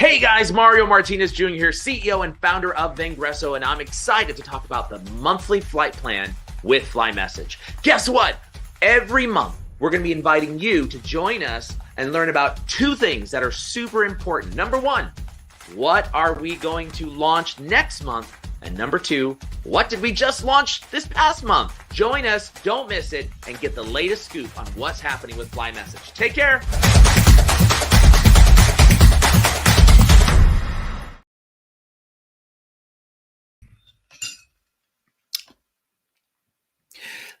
Hey guys, Mario Martinez Jr. here, CEO and founder of Vengresso, and I'm excited to talk about the monthly flight plan with FlyMSG. Guess what? Every month, we're going to be inviting you to join us and learn about two things that are super important. Number one, what are we going to launch next month? And number two, what did we just launch this past month? Join us, don't miss it, and get the latest scoop on what's happening with FlyMSG. Take care.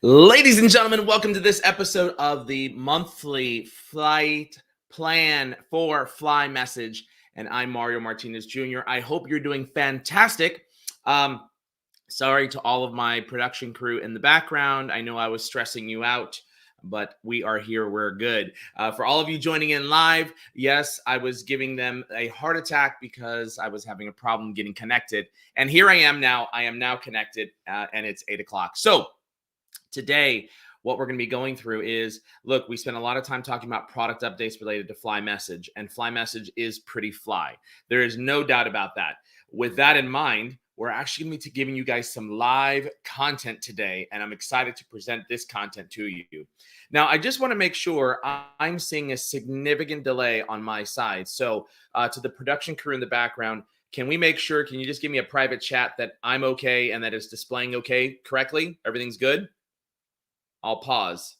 Ladies and gentlemen, welcome to this episode of the monthly flight plan for FlyMSG. And I'm Mario Martinez Jr. I hope you're doing fantastic. Sorry to all of my production crew in the background. I know I was stressing you out, but we are here. We're good. For all of you joining in live, yes, I was giving them a heart attack because I was having a problem getting connected. And here I am now. I am now connected, and it's 8 o'clock. So today, what we're going to be going through is, look, we spent a lot of time talking about product updates related to FlyMSG, and FlyMSG is pretty fly. There is no doubt about that. With that in mind, we're actually going to be giving you guys some live content today, and I'm excited to present this content to you. Now, I just want to make sure I'm seeing a significant delay on my side. So to the production crew in the background, can we make sure, can you just give me a private chat that I'm okay and that it's displaying okay correctly? Everything's good? I'll pause.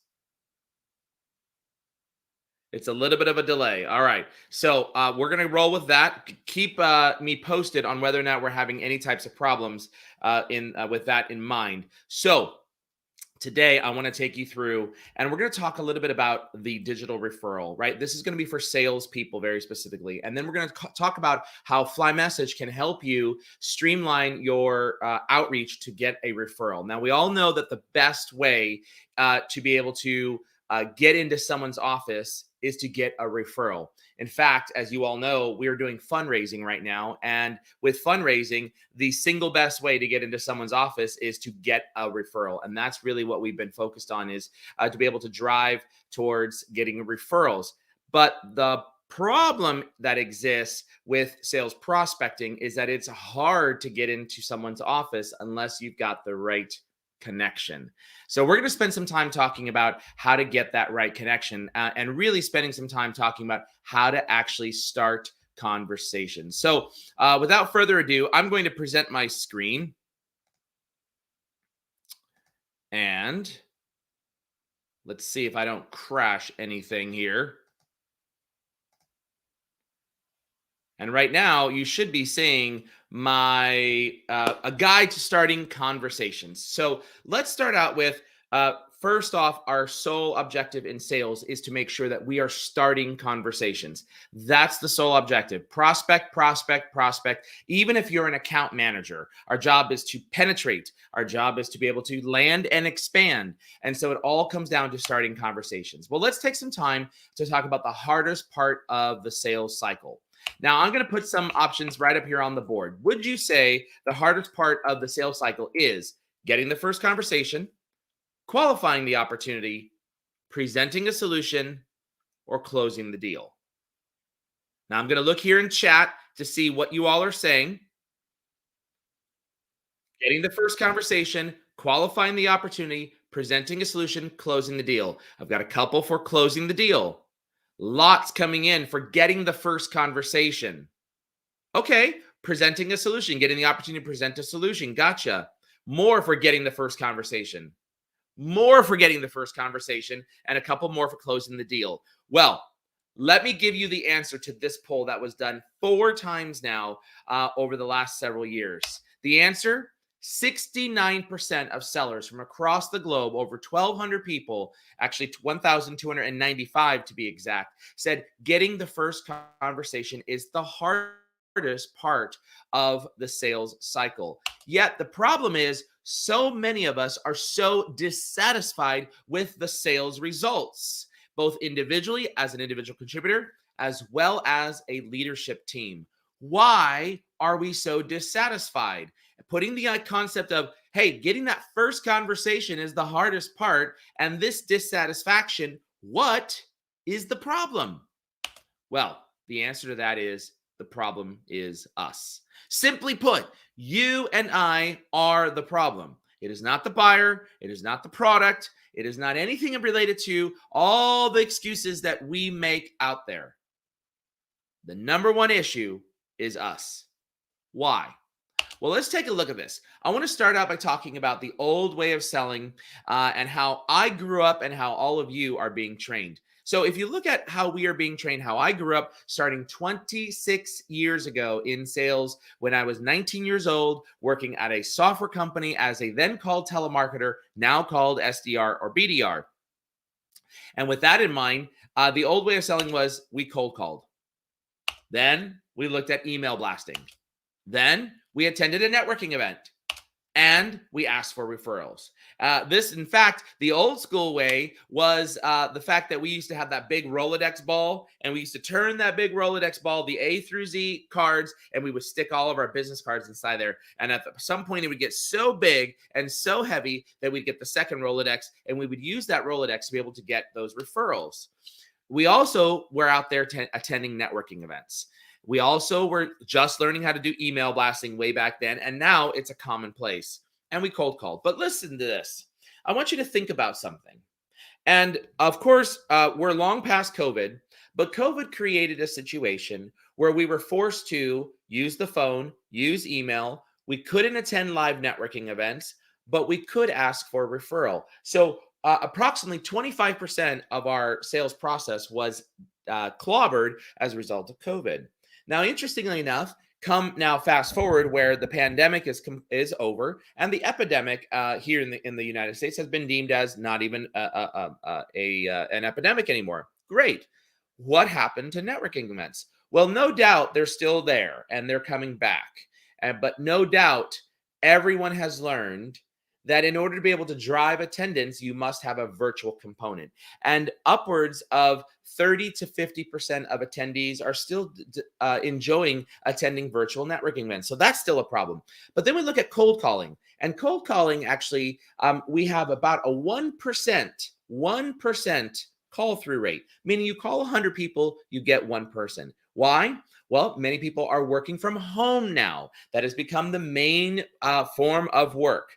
It's a little bit of a delay. All right. So we're going to roll with that. Keep me posted on whether or not we're having any types of problems with that in mind. So today I want to take you through, and we're going to talk a little bit about the digital referral, right? This is going to be for salespeople very specifically. And then we're going to talk about how FlyMSG can help you streamline your outreach to get a referral. Now, we all know that the best way to be able to get into someone's office is to get a referral. In fact, as you all know, we are doing fundraising right now. And with fundraising, the single best way to get into someone's office is to get a referral. And that's really what we've been focused on, is to be able to drive towards getting referrals. But the problem that exists with sales prospecting is that it's hard to get into someone's office unless you've got the right connection. So we're going to spend some time talking about how to get that right connection, and really spending some time talking about how to actually start conversations. So without further ado, I'm going to present my screen, and let's see if I don't crash anything here. And right now, you should be seeing my a guide to starting conversations. So let's start out with, first off, our sole objective in sales is to make sure that we are starting conversations. That's the sole objective. Prospect, prospect, prospect. Even if you're an account manager, our job is to penetrate. Our job is to be able to land and expand. And so it all comes down to starting conversations. Well, let's take some time to talk about the hardest part of the sales cycle. Now, I'm going to put some options right up here on the board. Would you say the hardest part of the sales cycle is getting the first conversation, qualifying the opportunity, presenting a solution, or closing the deal? Now, I'm going to look here in chat to see what you all are saying. Getting the first conversation, qualifying the opportunity, presenting a solution, closing the deal. I've got a couple for closing the deal. Lots coming in for getting the first conversation. Okay, presenting a solution, getting the opportunity to present a solution. Gotcha. More for getting the first conversation. More for getting the first conversation, and a couple more for closing the deal. Well, let me give you the answer to this poll that was done 4 times now over the last several years. The answer: 69% of sellers from across the globe, over 1,200 people, actually 1,295 to be exact, said getting the first conversation is the hardest part of the sales cycle. Yet the problem is, so many of us are so dissatisfied with the sales results, both individually as an individual contributor, as well as a leadership team. Why are we so dissatisfied? Putting the concept of, hey, getting that first conversation is the hardest part, and this dissatisfaction, what is the problem? Well, the answer to that is The problem is us. Simply put, you and I are the problem. It is not the buyer. It is not the product. It is not anything related to all the excuses that we make out there. The number one issue is us. Why? Well, let's take a look at this. I want to start out by talking about the old way of selling and how I grew up and how all of you are being trained. So if you look at how we are being trained, how I grew up starting 26 years ago in sales when I was 19 years old, working at a software company as a then called telemarketer, now called SDR or BDR. And with that in mind, the old way of selling was we cold called. Then we looked at email blasting. Then we attended a networking event and we asked for referrals. This, in fact, the old school way was the fact that we used to have that big Rolodex ball and we used to turn that big Rolodex ball, the A through Z cards, and we would stick all of our business cards inside there. And at some point, it would get so big and so heavy that we'd get the second Rolodex and we would use that Rolodex to be able to get those referrals. We also were out there attending networking events. We also were just learning how to do email blasting way back then, and now it's a commonplace. And we cold called. But listen to this. I want you to think about something. And of course, we're long past COVID, but COVID created a situation where we were forced to use the phone, use email. We couldn't attend live networking events, but we could ask for a referral. So approximately 25% of our sales process was clobbered as a result of COVID. Now, interestingly enough, come now fast forward where the pandemic is over and the epidemic here in the United States has been deemed as not even an epidemic anymore. Great. What happened to networking events? Well, no doubt they're still there and they're coming back. But no doubt everyone has learned that in order to be able to drive attendance, you must have a virtual component. And upwards of 30 to 50% of attendees are still enjoying attending virtual networking events. So that's still a problem. But then we look at cold calling. And cold calling, actually, we have about a 1% call through rate, meaning you call 100 people, you get one person. Why? Well, many people are working from home now. That has become the main form of work.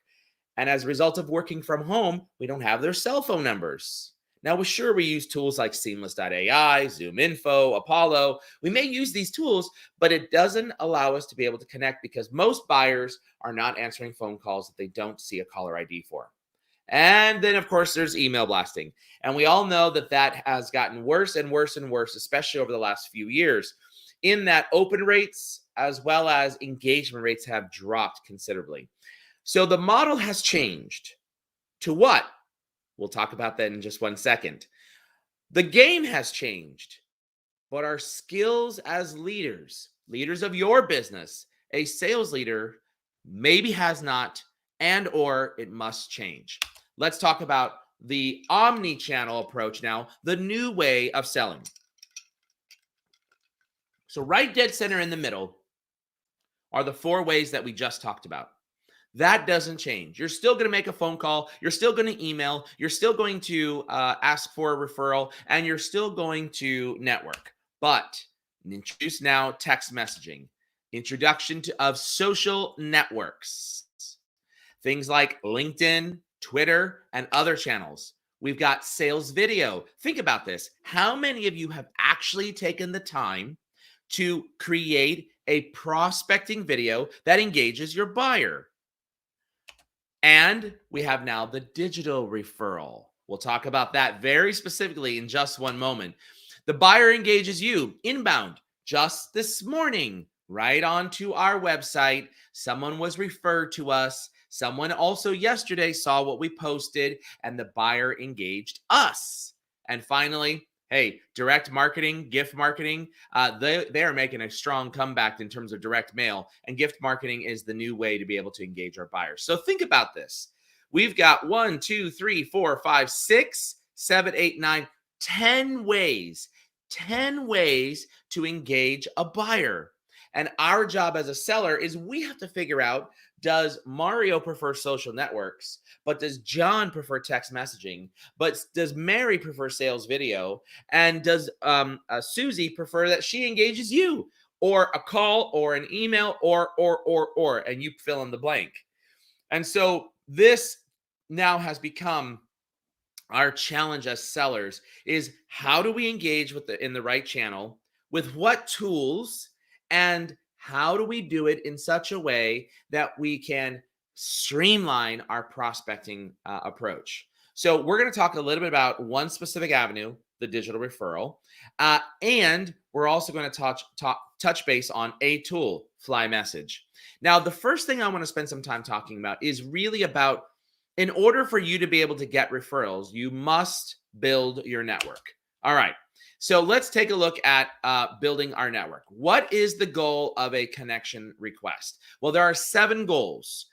And as a result of working from home, we don't have their cell phone numbers. Now, we use tools like Seamless.ai, Zoom Info, Apollo. We may use these tools, but it doesn't allow us to be able to connect because most buyers are not answering phone calls that they don't see a caller ID for. And then, of course, there's email blasting. And we all know that that has gotten worse and worse and worse, especially over the last few years, in that open rates as well as engagement rates have dropped considerably. So the model has changed to what? We'll talk about that in just 1 second. The game has changed, but our skills as leaders of your business, a sales leader maybe has not, and or it must change. Let's talk about the omni-channel approach now, the new way of selling. So right dead center in the middle are the 4 ways that we just talked about. That doesn't change. You're still going to make a phone call. You're still going to email. You're still going to ask for a referral, and you're still going to network. But introduce now text messaging, introduction of social networks, things like LinkedIn, Twitter, and other channels. We've got sales video. Think about this. How many of you have actually taken the time to create a prospecting video that engages your buyer? And we have now the digital referral. We'll talk about that very specifically in just one moment. The buyer engages you inbound. Just this morning, right onto our website, someone was referred to us. Someone also yesterday saw what we posted and the buyer engaged us. And finally, hey, direct marketing, gift marketing, they are making a strong comeback in terms of direct mail, and gift marketing is the new way to be able to engage our buyers. So think about this. We've got 1, 2, 3, 4, 5, 6, 7, 8, 9, 10 ways to engage a buyer. And our job as a seller is we have to figure out, does Mario prefer social networks? But does John prefer text messaging? But does Mary prefer sales video? And does Susie prefer that she engages you? or a call or an email or, and you fill in the blank. And so this now has become our challenge as sellers is how do we engage with in the right channel, with what tools, and how do we do it in such a way that we can streamline our prospecting approach. So we're going to talk a little bit about one specific avenue, the digital referral, and we're also going to touch base on a tool, FlyMSG. Now, the first thing I want to spend some time talking about is really about, in order for you to be able to get referrals, you must build your network. All right. So let's take a look at building our network. What is the goal of a connection request? Well, there are 7 goals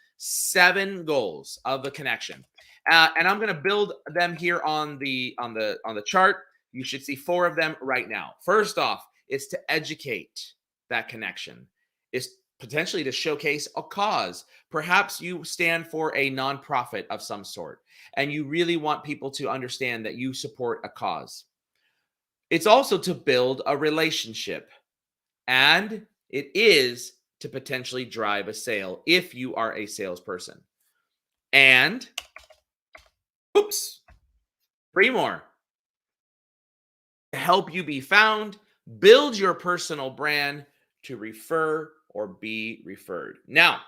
of the connection. And I'm going to build them here on the chart. You should see 4 of them right now. First off, it's to educate that connection. It's potentially to showcase a cause. Perhaps you stand for a nonprofit of some sort, and you really want people to understand that you support a cause. It's also to build a relationship, and it is to potentially drive a sale if you are a salesperson. And, oops, 3 more. To help you be found, build your personal brand, to refer or be referred. Now,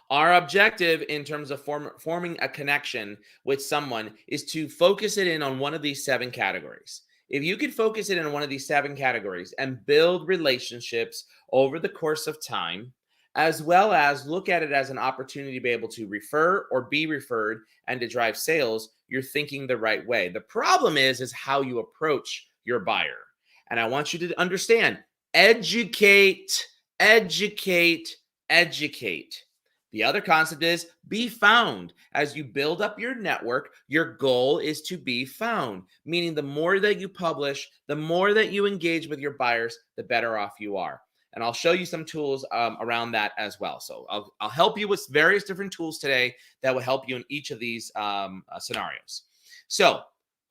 our objective in terms of forming a connection with someone is to focus it in on one of these 7 categories. If you could focus it in one of these 7 categories and build relationships over the course of time, as well as look at it as an opportunity to be able to refer or be referred and to drive sales, you're thinking the right way. The problem is how you approach your buyer. And I want you to understand, educate, educate, educate. The other concept is be found. As you build up your network, your goal is to be found, meaning the more that you publish, the more that you engage with your buyers, the better off you are. And I'll show you some tools around that as well. So I'll help you with various different tools today that will help you in each of these scenarios. So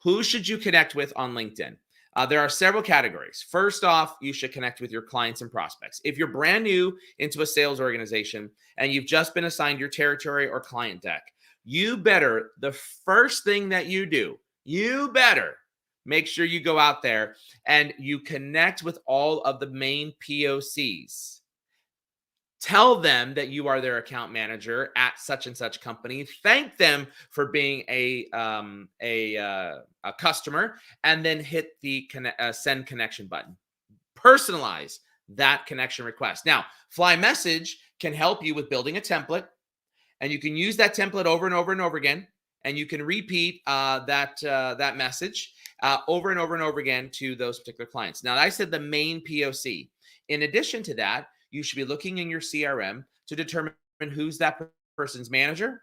who should you connect with on LinkedIn? There are several categories. First off, you should connect with your clients and prospects. If you're brand new into a sales organization and you've just been assigned your territory or client deck, you better, the first thing that you do, you better make sure you go out there and you connect with all of the main POCs. Tell them that you are their account manager at such and such company. Thank them for being a customer, and then hit the send connection button. Personalize that connection request. Now, FlyMSG can help you with building a template, and you can use that template over and over and over again, and you can repeat that message over and over and over again to those particular clients. Now, I said the main POC. In addition to that, you should be looking in your CRM to determine who's that person's manager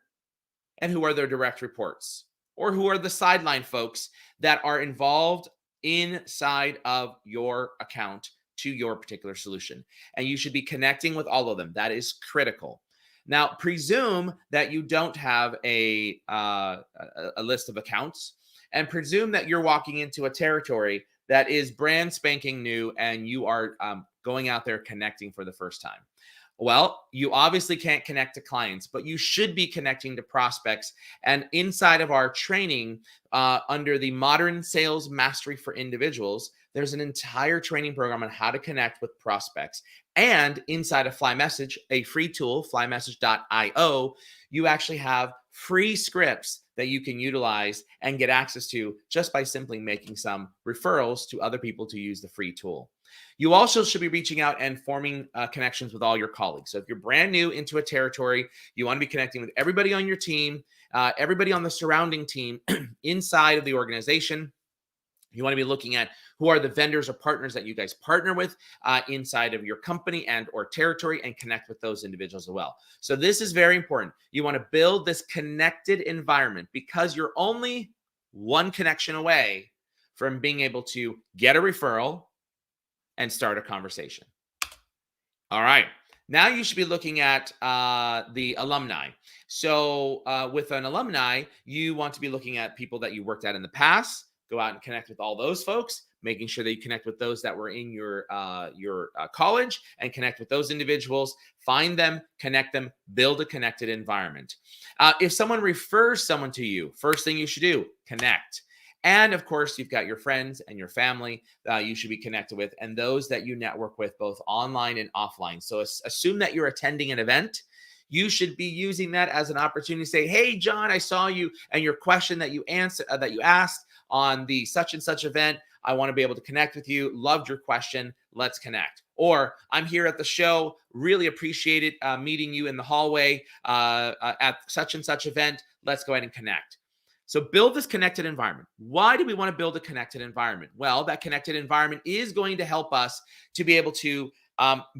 and who are their direct reports, or who are the sideline folks that are involved inside of your account to your particular solution. And you should be connecting with all of them. That is critical. Now, presume that you don't have a list of accounts, and presume that you're walking into a territory that is brand spanking new and you are going out there connecting for the first time. Well, you obviously can't connect to clients, but you should be connecting to prospects. And inside of our training, under the Modern Sales Mastery for Individuals, there's an entire training program on how to connect with prospects. And inside of FlyMSG, a free tool, flymsg.io, you actually have free scripts that you can utilize and get access to just by simply making some referrals to other people to use the free tool. You also should be reaching out and forming connections with all your colleagues. So if you're brand new into a territory, you want to be connecting with everybody on your team, everybody on the surrounding team inside of the organization. You want to be looking at who are the vendors or partners that you guys partner with inside of your company and or territory, and connect with those individuals as well. So this is very important. You want to build this connected environment, because you're only one connection away from being able to get a referral and start a conversation. All right. Now you should be looking at the alumni. So with an alumni, you want to be looking at people that you worked at in the past, Go out and connect with all those folks, making sure that you connect with those that were in your college and connect with those individuals. Find them, connect them, build a connected environment. If someone refers someone to you, first thing you should do, connect. And of course, you've got your friends and your family you should be connected with, and those that you network with both online and offline. So assume that you're attending an event. You should be using that as an opportunity to say, "Hey, John, I saw you and your question that you asked on the such and such event. I want to be able to connect with you. Loved your question. Let's connect." Or, "I'm here at the show. Really appreciated meeting you in the hallway at such and such event. Let's go ahead and connect." So build this connected environment. Why do we want to build a connected environment? Well, that connected environment is going to help us to be able to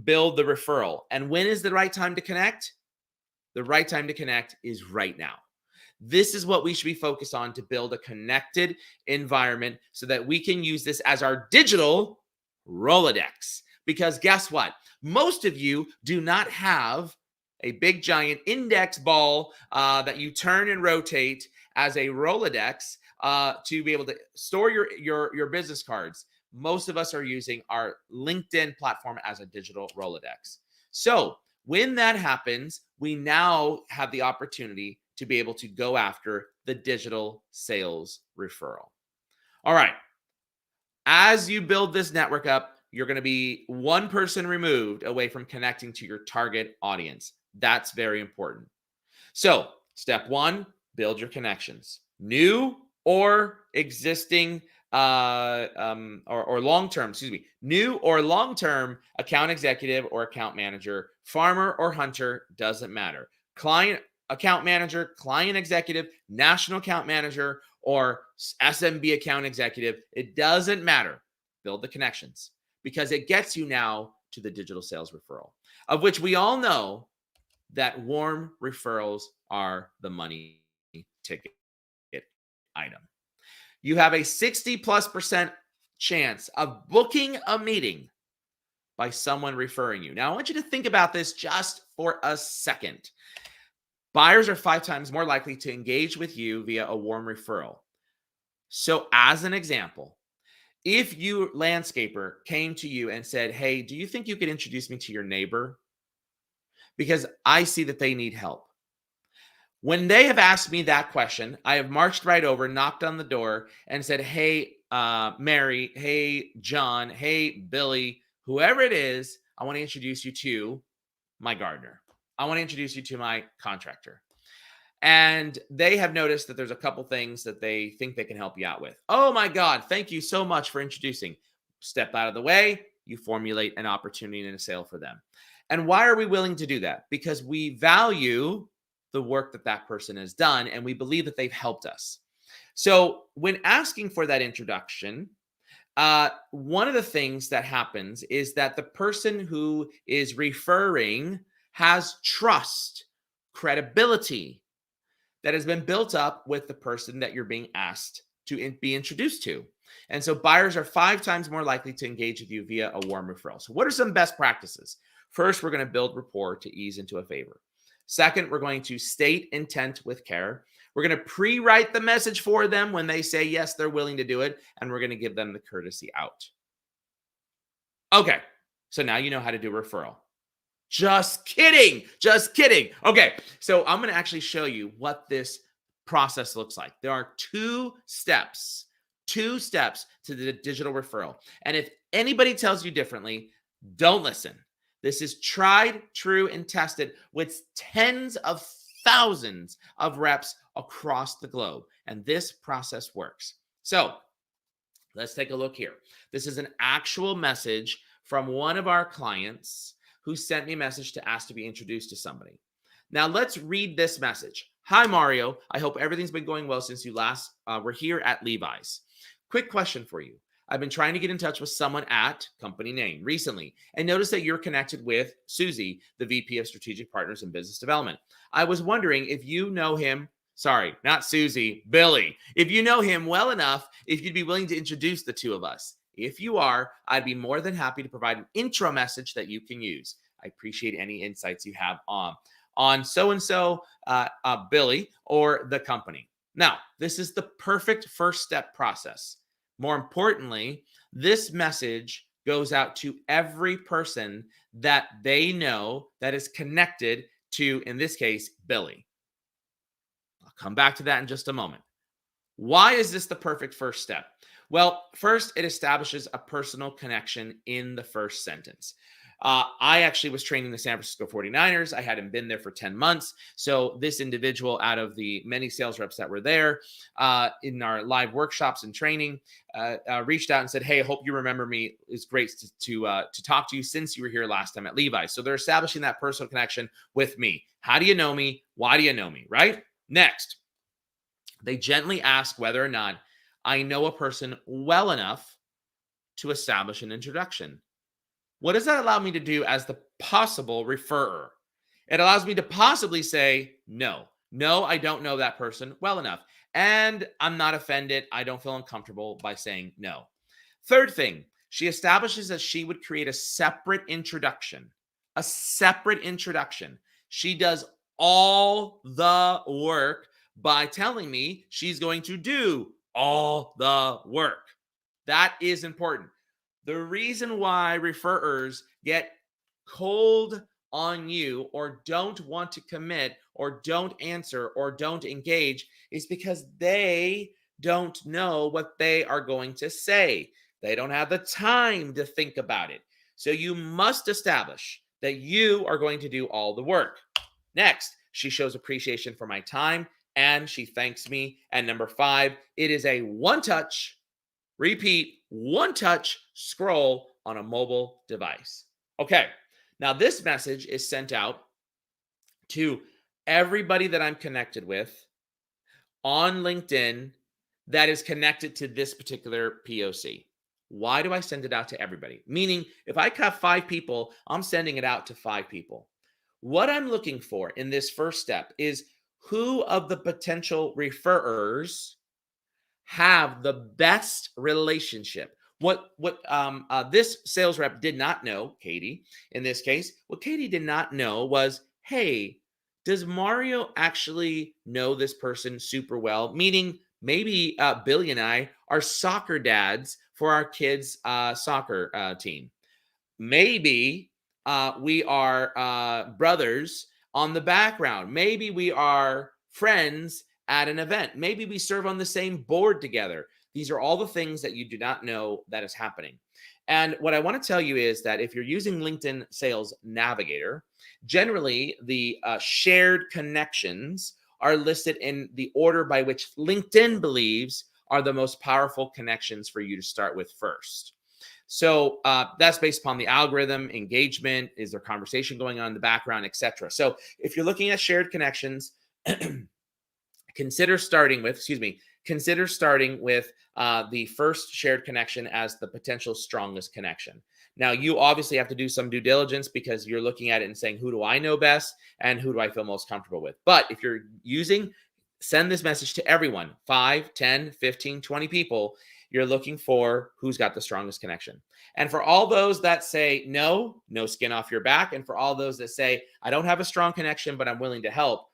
build the referral. And when is the right time to connect? The right time to connect is right now. This is what we should be focused on to build a connected environment so that we can use this as our digital Rolodex. Because guess what? Most of you do not have a big giant index ball that you turn and rotate as a Rolodex to be able to store your business cards. Most of us are using our LinkedIn platform as a digital Rolodex. So when that happens, we now have the opportunity to be able to go after the digital sales referral. All right. As you build this network up, you're going to be one person removed away from connecting to your target audience. That's very important. So, step one, build your connections. New or existing or long-term, new or long-term account executive or account manager, farmer or hunter, doesn't matter. Client account manager, client executive, national account manager, or SMB account executive, it doesn't matter. Build the connections because it gets you now to the digital sales referral, of which we all know that warm referrals are the money ticket item. You have a 60+% chance of booking a meeting by someone referring you. Now, I want you to think about this just for a second. Buyers are 5 times more likely to engage with you via a warm referral. So, as an example, if your landscaper came to you and said, "Hey, do you think you could introduce me to your neighbor? Because I see that they need help." When they have asked me that question, I have marched right over, knocked on the door, and said, "Hey, Mary, hey, John, hey, Billy, whoever it is, I want to introduce you to my gardener. I want to introduce you to my contractor." And they have noticed that there's a couple things that they think they can help you out with. "Oh my God, thank you so much for introducing." Step out of the way, you formulate an opportunity and a sale for them. And why are we willing to do that? Because we value the work that that person has done, and we believe that they've helped us. So when asking for that introduction, one of the things that happens is that the person who is referring has trust, credibility that has been built up with the person that you're being asked to be introduced to. And so buyers are 5 times more likely to engage with you via a warm referral. So what are some best practices? First, we're going to build rapport to ease into a favor. Second, we're going to state intent with care. We're going to pre-write the message for them when they say yes, they're willing to do it, and we're going to give them the courtesy out. Okay, so now you know how to do referral. Just kidding. Just kidding. Okay, so I'm going to actually show you what this process looks like. There are 2 steps to the digital referral. And if anybody tells you differently, don't listen. This is tried, true, and tested with tens of thousands of reps across the globe. And this process works. So let's take a look here. This is an actual message from one of our clients who sent me a message to ask to be introduced to somebody. Now let's read this message. "Hi, Mario. I hope everything's been going well since you last were here at Levi's. Quick question for you. I've been trying to get in touch with someone at company name recently and noticed that you're connected with Susie, the VP of Strategic Partners and Business Development. I was wondering if you know him, sorry, not Susie, Billy. If you know him well enough, if you'd be willing to introduce the 2 of us. If you are, I'd be more than happy to provide an intro message that you can use. I appreciate any insights you have on so-and-so, Billy, or the company." Now, this is the perfect first step process. More importantly, this message goes out to every person that they know that is connected to, in this case, Billy. I'll come back to that in just a moment. Why is this the perfect first step? Well, first, it establishes a personal connection in the first sentence. I actually was training the San Francisco 49ers. I hadn't been there for 10 months. So, this individual, out of the many sales reps that were there in our live workshops and training, reached out and said, "Hey, I hope you remember me. It's great to talk to you since you were here last time at Levi's." So, they're establishing that personal connection with me. How do you know me? Why do you know me? Right? Next, they gently ask whether or not I know a person well enough to establish an introduction. What does that allow me to do as the possible referrer? It allows me to possibly say, no, I don't know that person well enough. And I'm not offended. I don't feel uncomfortable by saying no. Third thing, she establishes that she would create a separate introduction. A separate introduction. She does all the work by telling me she's going to do all the work. That is important. The reason why referrers get cold on you or don't want to commit or don't answer or don't engage is because they don't know what they are going to say. They don't have the time to think about it. So you must establish that you are going to do all the work. Next, she shows appreciation for my time and she thanks me. And number 5, it is a one-touch, repeat, one-touch scroll on a mobile device. Okay, now this message is sent out to everybody that I'm connected with on LinkedIn that is connected to this particular POC. Why do I send it out to everybody? Meaning, if I have 5 people, I'm sending it out to 5 people. What I'm looking for in this first step is who of the potential referrers have the best relationship. What this sales rep did not know, Katie, in this case, what Katie did not know was, hey, does Mario actually know this person super well? Meaning, maybe Billy and I are soccer dads for our kids' soccer team. Maybe we are brothers on the background. Maybe we are friends at an event. Maybe we serve on the same board together. These are all the things that you do not know that is happening. And what I want to tell you is that if you're using LinkedIn Sales Navigator, generally the shared connections are listed in the order by which LinkedIn believes are the most powerful connections for you to start with first. So that's based upon the algorithm, engagement, is there conversation going on in the background, etc. So if you're looking at shared connections, consider starting with the first shared connection as the potential strongest connection. Now, you obviously have to do some due diligence because you're looking at it and saying, who do I know best and who do I feel most comfortable with? But if you're send this message to everyone, 5, 10, 15, 20 people. You're looking for who's got the strongest connection. And for all those that say, no skin off your back. And for all those that say, I don't have a strong connection, but I'm willing to help.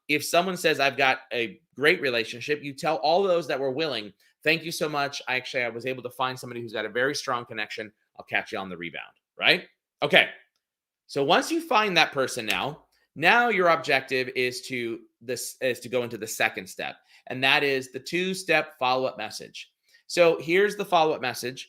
If someone says, I've got a great relationship, you tell all those that were willing, thank you so much. I was able to find somebody who's got a very strong connection. I'll catch you on the rebound, right? Okay. So once you find that person now your objective is to go into the second step. And that is the 2-step follow-up message. So here's the follow-up message.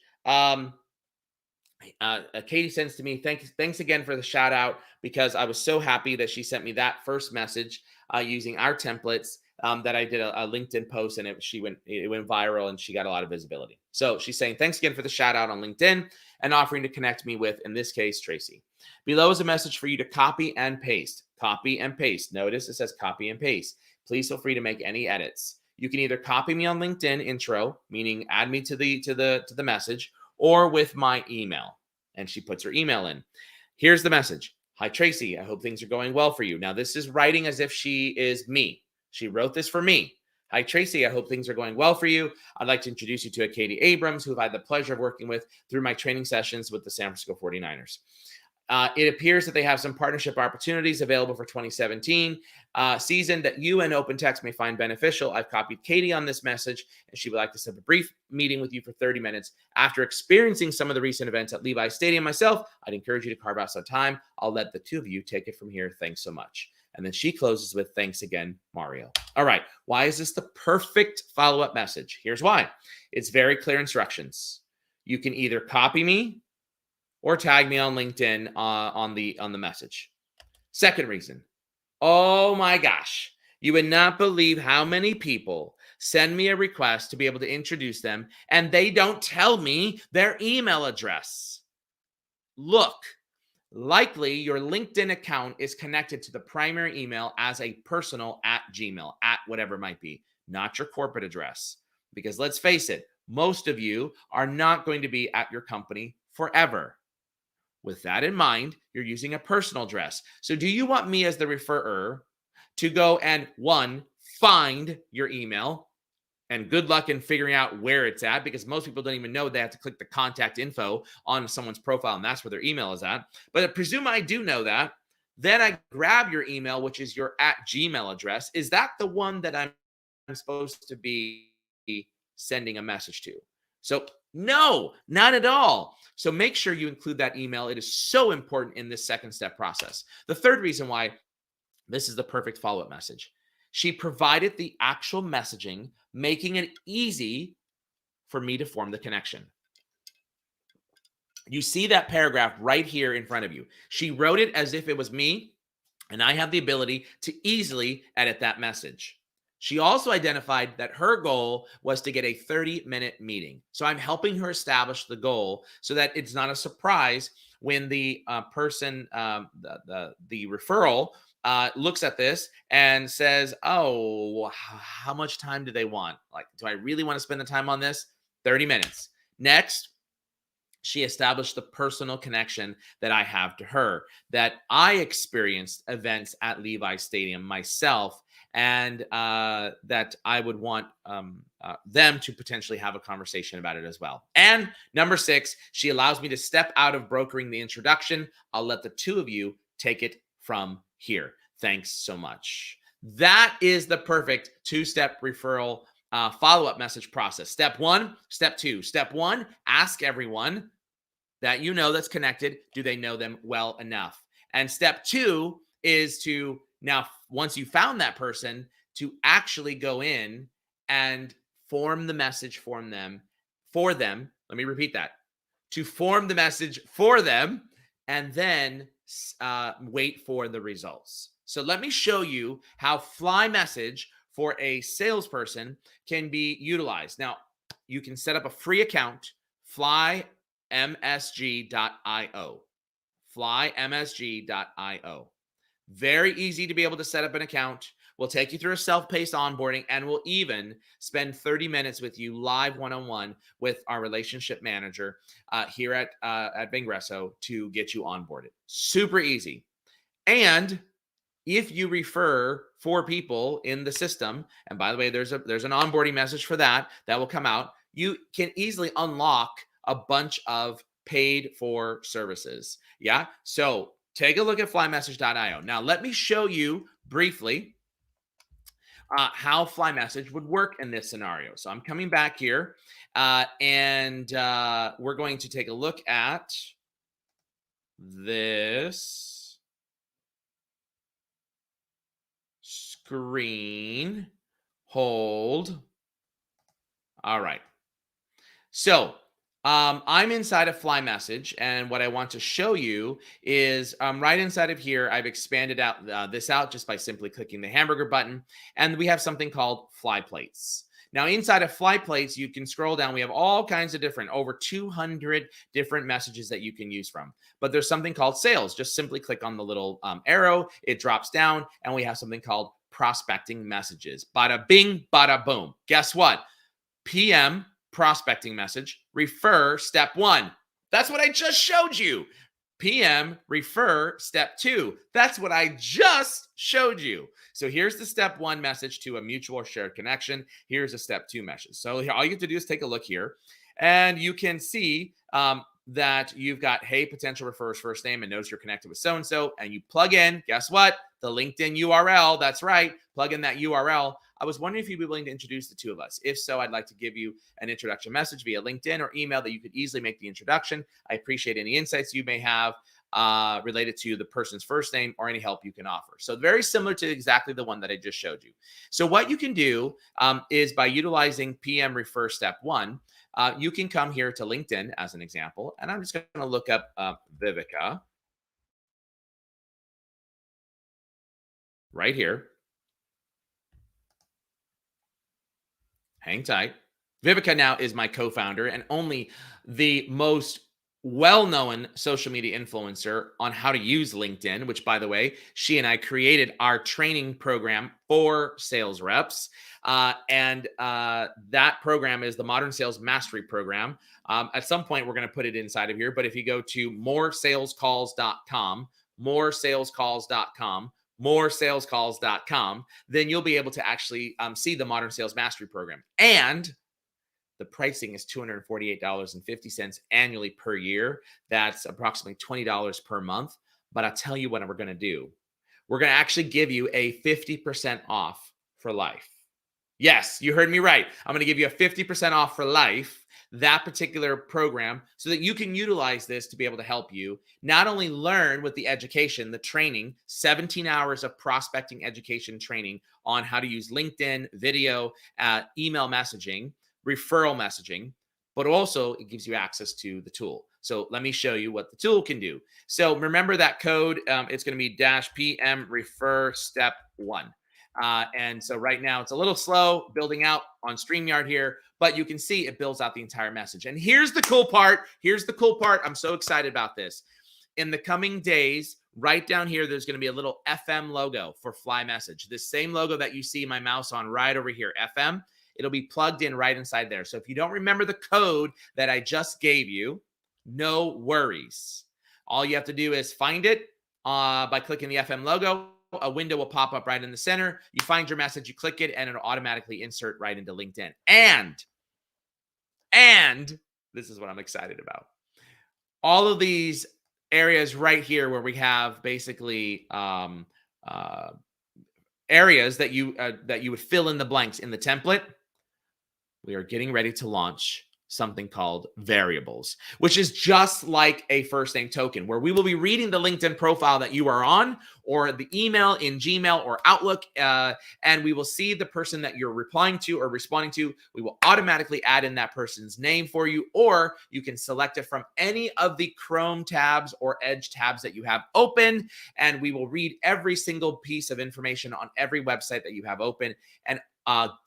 Katie sends to me, thanks again for the shout out, because I was so happy that she sent me that first message using our templates that I did a LinkedIn post, and it went viral and she got a lot of visibility. So she's saying, thanks again for the shout out on LinkedIn and offering to connect me with, in this case, Tracy. Below is a message for you to copy and paste. Copy and paste. Notice it says copy and paste. Please feel free to make any edits. You can either copy me on LinkedIn intro, meaning add me to the message, or with my email. And she puts her email in. Here's the message. Hi, Tracy. I hope things are going well for you. Now, this is writing as if she is me. She wrote this for me. Hi, Tracy. I hope things are going well for you. I'd like to introduce you to Katie Abrams, who I've had the pleasure of working with through my training sessions with the San Francisco 49ers. It appears that they have some partnership opportunities available for 2017 season that you and OpenText may find beneficial. I've copied Katie on this message, and she would like to set up a brief meeting with you for 30 minutes. After experiencing some of the recent events at Levi Stadium myself, I'd encourage you to carve out some time. I'll let the two of you take it from here. Thanks so much. And then she closes with, thanks again, Mario. All right. Why is this the perfect follow-up message? Here's why. It's very clear instructions. You can either copy me or tag me on LinkedIn on the message. Second reason. Oh my gosh. You would not believe how many people send me a request to be able to introduce them, and they don't tell me their email address. Look, likely your LinkedIn account is connected to the primary email as a personal @Gmail, at whatever it might be, not your corporate address. Because let's face it, most of you are not going to be at your company forever. With that in mind, you're using a personal address. So do you want me as the referrer to go and, one, find your email, and good luck in figuring out where it's at, because most people don't even know they have to click the contact info on someone's profile, and that's where their email is at. But presume I do know that. Then I grab your email, which is your @Gmail address. Is that the one that I'm supposed to be sending a message to? So no, not at all. So make sure you include that email. It is so important in this second step process. The third reason why this is the perfect follow-up message. She provided the actual messaging, making it easy for me to form the connection. You see that paragraph right here in front of you. She wrote it as if it was me, and I have the ability to easily edit that message. She also identified that her goal was to get a 30-minute meeting. So I'm helping her establish the goal so that it's not a surprise when the person, the referral, looks at this and says, oh, how much time do they want? Like, do I really want to spend the time on this? 30 minutes. Next, she established the personal connection that I have to her, that I experienced events at Levi Stadium myself, and that I would want them to potentially have a conversation about it as well. And number 6, she allows me to step out of brokering the introduction. I'll let the two of you take it from here. Thanks so much. That is the perfect 2-step referral follow-up message process. Step 1, step 2. Step 1, ask everyone that you know that's connected, do they know them well enough? And step 2 is to, now, once you found that person, to actually go in and form the message for them. Let me repeat that. To form the message for them, and then wait for the results. So let me show you how FlyMSG for a salesperson can be utilized. Now, you can set up a free account, FlyMSG.io. FlyMSG.io. Very easy to be able to set up an account. We'll take you through a self-paced onboarding, and we'll even spend 30 minutes with you live one-on-one with our relationship manager here at Vingresso to get you onboarded. Super easy. And if you refer 4 people in the system, and by the way, there's an onboarding message for that will come out, you can easily unlock a bunch of paid for services. Yeah. So take a look at FlyMSG.io. Now, let me show you briefly how FlyMSG would work in this scenario. So I'm coming back here, and we're going to take a look at this screen. Hold. All right. So I'm inside of FlyMSG, and what I want to show you is right inside of here, I've expanded out this out just by simply clicking the hamburger button, and we have something called Fly Plates. Now, inside of Fly Plates, you can scroll down. We have all kinds of over 200 different messages that you can use from. But there's something called sales. Just simply click on the little arrow. It drops down, and we have something called prospecting messages. Bada bing, bada boom. Guess what? PM, prospecting message, refer, step 1. That's what I just showed you. PM, refer, step 2. That's what I just showed you. So here's the step 1 message to a mutual or shared connection. Here's a step 2 message. So all you have to do is take a look here, and you can see that you've got, hey, potential referrer's first name and knows you're connected with so-and-so, and you plug in, guess what? The LinkedIn URL. That's right. Plug in that URL. I was wondering if you'd be willing to introduce the two of us. If so, I'd like to give you an introduction message via LinkedIn or email that you could easily make the introduction. I appreciate any insights you may have related to the person's first name or any help you can offer. So very similar to exactly the one that I just showed you. So what you can do is by utilizing PM Refer Step 1, you can come here to LinkedIn as an example, and I'm just going to look up Vivica right here. Hang tight. Vivica now is my co-founder and only the most well-known social media influencer on how to use LinkedIn, which, by the way, she and I created our training program for sales reps. That program is the Modern Sales Mastery Program. At some point, we're going to put it inside of here. But if you go to moresalescalls.com, moresalescalls.com, then you'll be able to actually see the Modern Sales Mastery Program. And the pricing is $248.50 annually per year. That's approximately $20 per month. But I'll tell you what we're going to do. We're going to actually give you a 50% off for life. Yes, you heard me right. I'm going to give you a 50% off for life, that particular program, so that you can utilize this to be able to help you not only learn with the education, the training, 17 hours of prospecting education training on how to use LinkedIn, video, email messaging, referral messaging, but also it gives you access to the tool. So let me show you what the tool can do. So remember that code, it's going to be -PM refer step 1. And so right now it's a little slow building out on StreamYard here, but you can see it builds out the entire message. And here's the cool part. Here's the cool part. I'm so excited about this. In the coming days, right down here, there's going to be a little FM logo for FlyMSG. This same logo that you see my mouse on right over here, FM. It'll be plugged in right inside there. So if you don't remember the code that I just gave you, no worries. All you have to do is find it by clicking the FM logo. A window will pop up right in the center. You find your message, you click it, and it'll automatically insert right into LinkedIn. And this is what I'm excited about. All of these areas right here where we have basically areas that you would fill in the blanks in the template, we are getting ready to launch something called variables, which is just like a first name token, where we will be reading the LinkedIn profile that you are on, or the email in Gmail or Outlook, and we will see the person that you're replying to or responding to. We will automatically add in that person's name for you, or you can select it from any of the Chrome tabs or Edge tabs that you have open, and we will read every single piece of information on every website that you have open and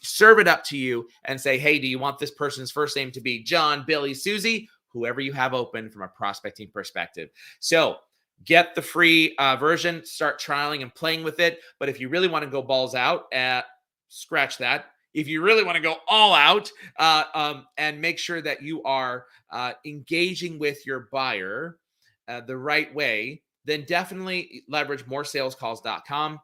serve it up to you and say, hey, do you want this person's first name to be John, Billy, Susie, whoever you have open from a prospecting perspective. So get the free version, start trialing and playing with it. But if you really want to go balls out, scratch that. If you really want to go all out and make sure that you are engaging with your buyer the right way, then definitely leverage moresalescalls.com.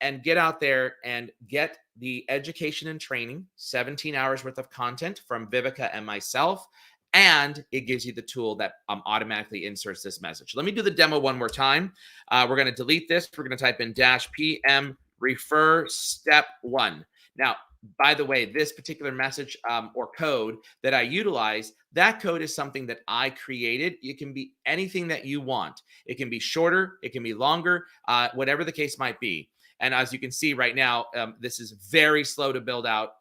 And get out there and get the education and training, 17 hours worth of content from Vivica and myself. And it gives you the tool that automatically inserts this message. Let me do the demo one more time. We're going to delete this. We're going to type in -PM refer step 1. Now, by the way, this particular message or code that I utilize, that code is something that I created. It can be anything that you want. It can be shorter. It can be longer, whatever the case might be. And as you can see right now, this is very slow to build out.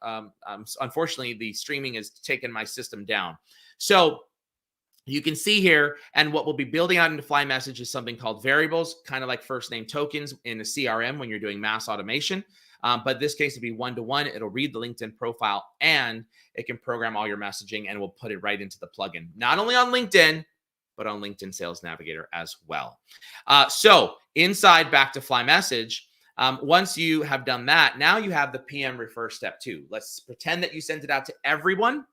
Unfortunately, the streaming has taken my system down. So you can see here, and what we'll be building out into FlyMSG is something called variables, kind of like first name tokens in a CRM when you're doing mass automation. But in this case, it'll be one-to-one. It'll read the LinkedIn profile, and it can program all your messaging, and we'll put it right into the plugin, not only on LinkedIn, but on LinkedIn Sales Navigator as well. So inside, back to FlyMSG, once you have done that, now you have the PM Refer Step 2. Let's pretend that you sent it out to everyone.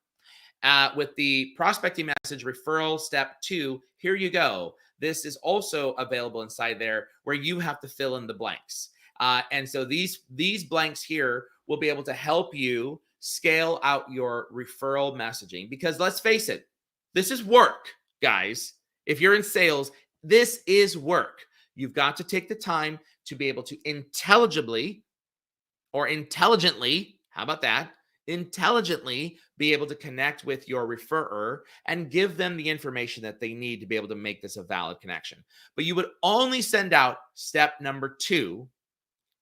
With the prospecting message referral step 2, here you go. This is also available inside there where you have to fill in the blanks. And so these blanks here will be able to help you scale out your referral messaging, because let's face it, this is work. guys. If you're in sales, this is work. You've got to take the time to be able to intelligently or intelligently, how about that? Intelligently be able to connect with your referrer and give them the information that they need to be able to make this a valid connection. But you would only send out step number 2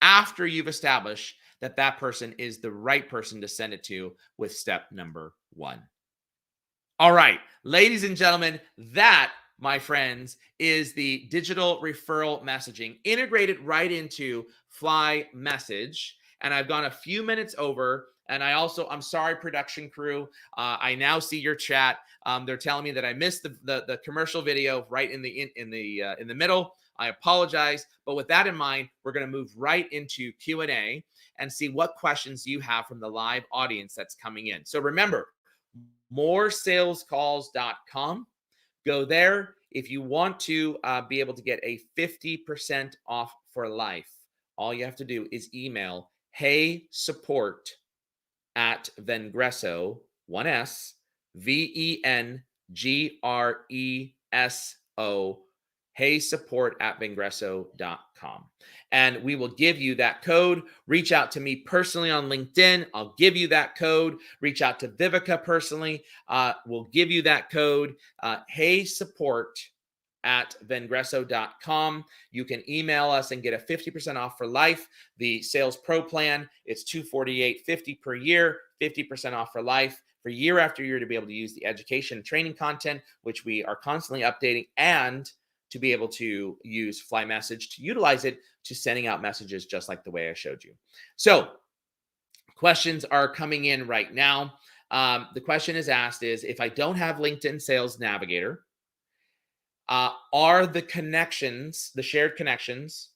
after you've established that that person is the right person to send it to with step number 1. All right, ladies and gentlemen, that, my friends, is the digital referral messaging integrated right into FlyMSG. And I've gone a few minutes over. And I'm sorry, production crew. I now see your chat. They're telling me that I missed the commercial video right in the middle. I apologize. But with that in mind, we're going to move right into Q&A and see what questions you have from the live audience that's coming in. So remember, moresalescalls.com. Go there if you want to be able to get a 50% off for life. All you have to do is email heysupport@Vengreso, 1S, VENGRESO, heysupport@Vengreso.com. And we will give you that code. Reach out to me personally on LinkedIn. I'll give you that code. Reach out to Vivica personally. We'll give you that code. heysupport@Vengreso.com. You can email us and get a 50% off for life. The Sales Pro plan, it's $248.50 per year, 50% off for life, for year after year, to be able to use the education and training content, which we are constantly updating, and to be able to use FlyMSG to utilize it to sending out messages just like the way I showed you. So questions are coming in right now. The question is asked is, if I don't have LinkedIn Sales Navigator, are the connections, the shared connections,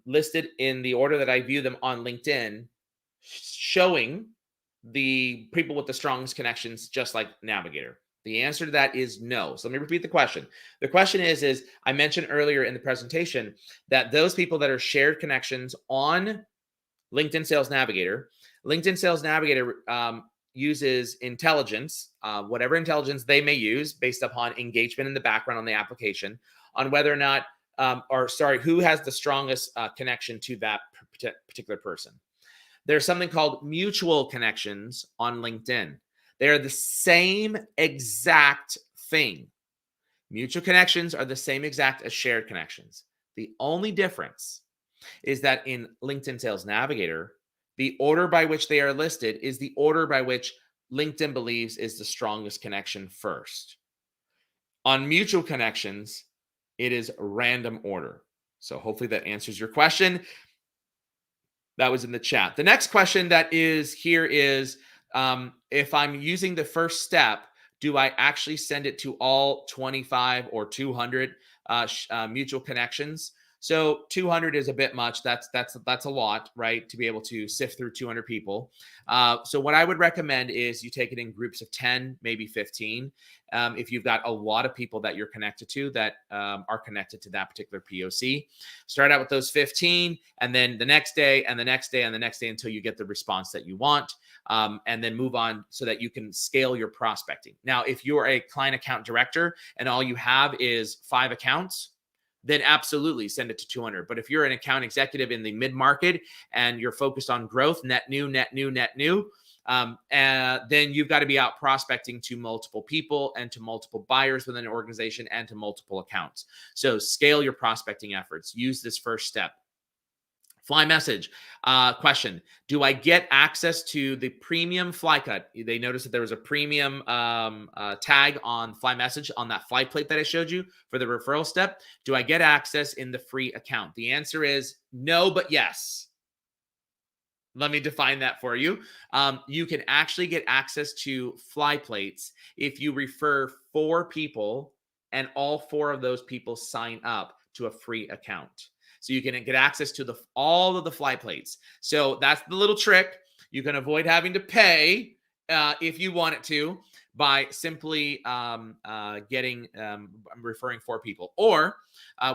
listed in the order that I view them on LinkedIn, showing the people with the strongest connections just like Navigator? The answer to that is no. So let me repeat the question. The question is I mentioned earlier in the presentation that those people that are shared connections on LinkedIn Sales Navigator, uses intelligence, whatever intelligence they may use based upon engagement in the background on the application, on whether or not, who has the strongest connection to that particular person. There's something called mutual connections on LinkedIn. They're the same exact thing. Mutual connections are the same exact as shared connections. The only difference is that in LinkedIn Sales Navigator, the order by which they are listed is the order by which LinkedIn believes is the strongest connection first. On mutual connections, it is random order. So hopefully that answers your question. That was in the chat. The next question that is here is, if I'm using the first step, do I actually send it to all 25 or 200 mutual connections? So 200 is a bit much. That's a lot, right? To be able to sift through 200 people. So what I would recommend is you take it in groups of 10, maybe 15. If you've got a lot of people that you're connected to that are connected to that particular POC, start out with those 15, and then the next day and the next day and the next day until you get the response that you want, and then move on so that you can scale your prospecting. Now, if you're a client account director and all you have is 5 accounts, then absolutely send it to 200. But if you're an account executive in the mid-market and you're focused on growth, net new, then you've got to be out prospecting to multiple people and to multiple buyers within an organization and to multiple accounts. So scale your prospecting efforts. Use this first step. FlyMSG question: do I get access to the premium fly cut? They noticed that there was a premium tag on FlyMSG on that fly plate that I showed you for the referral step. Do I get access in the free account? The answer is no, but yes. Let me define that for you. You can actually get access to fly plates if you refer 4 people and all 4 of those people sign up to a free account. So you can get access to all of the fly plates. So that's the little trick. You can avoid having to pay if you want it to by simply referring 4 people. Or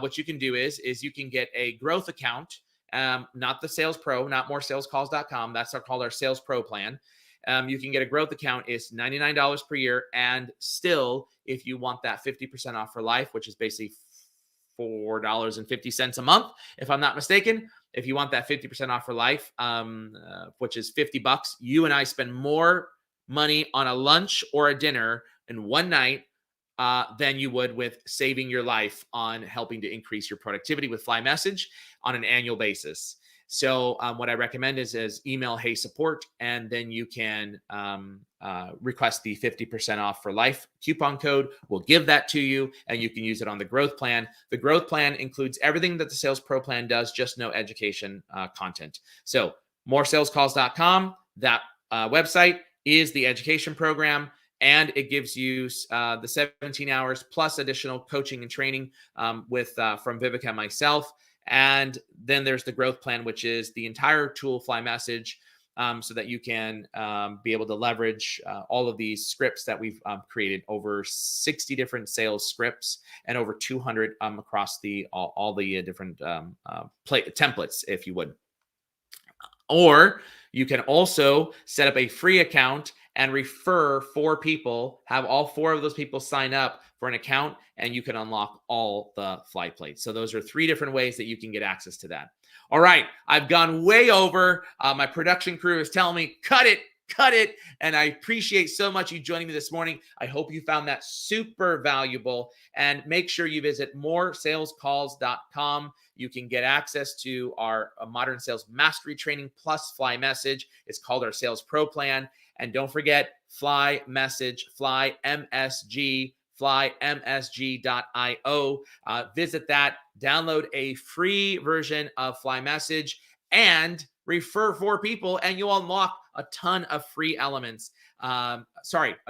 what you can do is you can get a growth account, not the Sales Pro, not moresalescalls.com. That's called our Sales Pro plan. You can get a growth account. It's $99 per year. And still, if you want that 50% off for life, which is basically $4.50 a month, if I'm not mistaken. If you want that 50% off for life, which is $50, you and I spend more money on a lunch or a dinner in one night than you would with saving your life on helping to increase your productivity with FlyMSG on an annual basis. So what I recommend is email Hey Support, and then you can request the 50% off for life coupon code. We'll give that to you, and you can use it on the growth plan. The growth plan includes everything that the Sales Pro plan does, just no education content. So moresalescalls.com, that website is the education program. And it gives you the 17 hours plus additional coaching and training from Vivek and myself. And then there's the growth plan, which is the entire tool FlyMSG, so that you can be able to leverage all of these scripts that we've created, over 60 different sales scripts and over 200 across all the different templates, if you would. Or you can also set up a free account and refer 4 people, have all 4 of those people sign up for an account, and you can unlock all the fly plates. So those are 3 different ways that you can get access to that. All right, I've gone way over. My production crew is telling me, cut it. And I appreciate so much you joining me this morning. I hope you found that super valuable. And make sure you visit moresalescalls.com. You can get access to our Modern Sales Mastery Training plus FlyMSG. It's called our Sales Pro Plan. And don't forget FlyMSG, FlyMSG, FlyMSG.io. Visit that, download a free version of FlyMSG, and refer 4 people, and you'll unlock a ton of free elements. A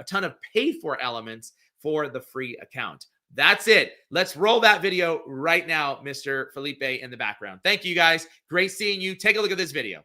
ton of paid for elements for the free account. That's it. Let's roll that video right now, Mr. Felipe in the background. Thank you, guys. Great seeing you. Take a look at this video.